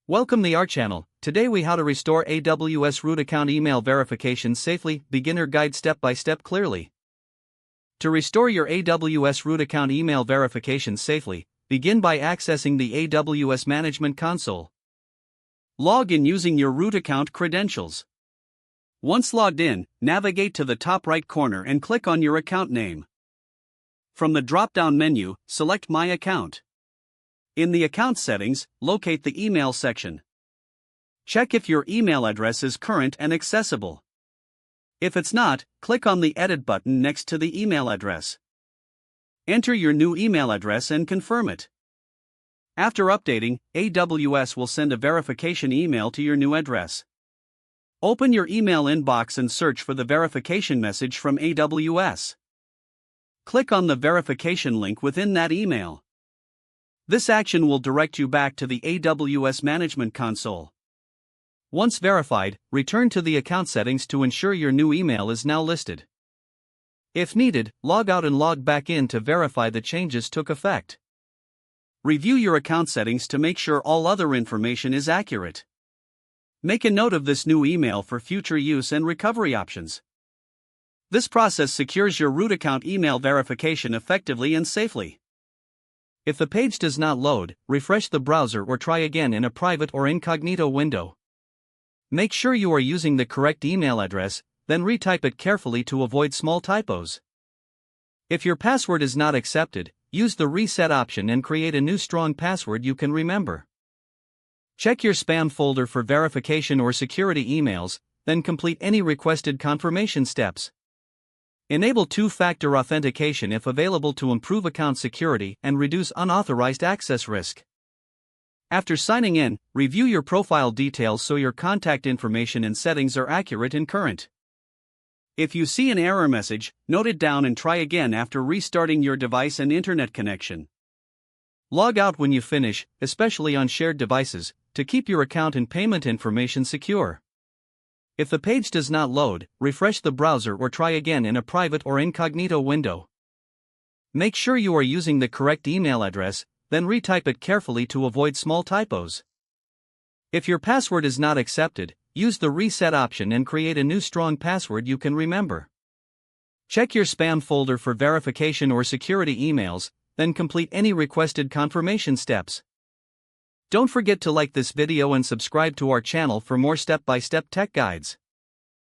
Welcome to our channel. Today we how to restore AWS root account email verification safely, beginner guide step by step clearly. To restore your AWS root account email verification safely, begin by accessing the AWS Management Console. Log in using your root account credentials. Once logged in, navigate to the top right corner and click on your account name. From the drop-down menu, select My Account. In the account settings, locate the email section. Check if your email address is current and accessible. If it's not, click on the Edit button next to the email address. Enter your new email address and confirm it. After updating, AWS will send a verification email to your new address. Open your email inbox and search for the verification message from AWS. Click on the verification link within that email. This action will direct you back to the AWS Management Console. Once verified, return to the account settings to ensure your new email is now listed. If needed, log out and log back in to verify the changes took effect. Review your account settings to make sure all other information is accurate. Make a note of this new email for future use and recovery options. This process secures your root account email verification effectively and safely. If the page does not load, refresh the browser or try again in a private or incognito window. Make sure you are using the correct email address, then retype it carefully to avoid small typos. If your password is not accepted, use the reset option and create a new strong password you can remember. Check your spam folder for verification or security emails, then complete any requested confirmation steps. Enable two-factor authentication if available to improve account security and reduce unauthorized access risk. After signing in, review your profile details so your contact information and settings are accurate and current. If you see an error message, note it down and try again after restarting your device and internet connection. Log out when you finish, especially on shared devices, to keep your account and payment information secure. If the page does not load, refresh the browser or try again in a private or incognito window. Make sure you are using the correct email address, then retype it carefully to avoid small typos. If your password is not accepted, use the reset option and create a new strong password you can remember. Check your spam folder for verification or security emails, then complete any requested confirmation steps. Don't forget to like this video and subscribe to our channel for more step-by-step tech guides.